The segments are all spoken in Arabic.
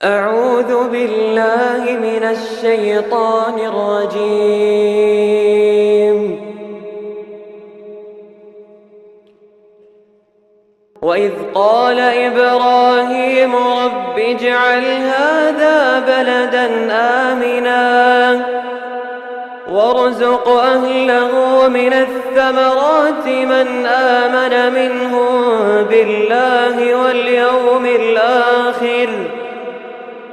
أعوذ بالله من الشيطان الرجيم. وإذ قال إبراهيم رب اجعل هذا بلدا آمنا وارزق أهله من الثمرات من آمن منهم بالله واليوم الآخر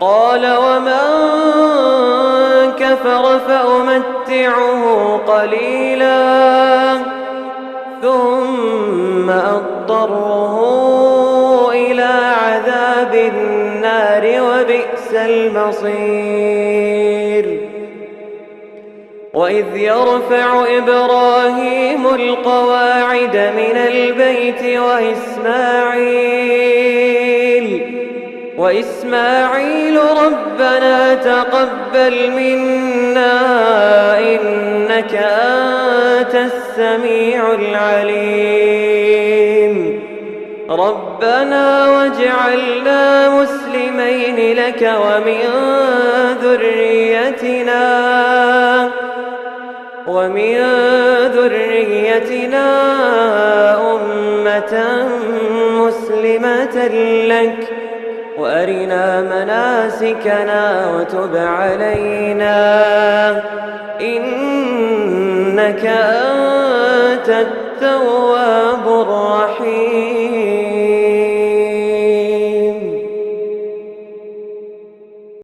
قال ومن كفر فأمتعه قليلا ثم أضطره إلى عذاب النار وبئس المصير. وإذ يرفع إبراهيم القواعد من البيت وإسماعيل ربنا تقبل منا إنك أنت السميع العليم ربنا واجعلنا مسلمين لك ومن ذريتنا أمة مسلمة لك وأرنا مناسكنا وتب علينا إنك أنت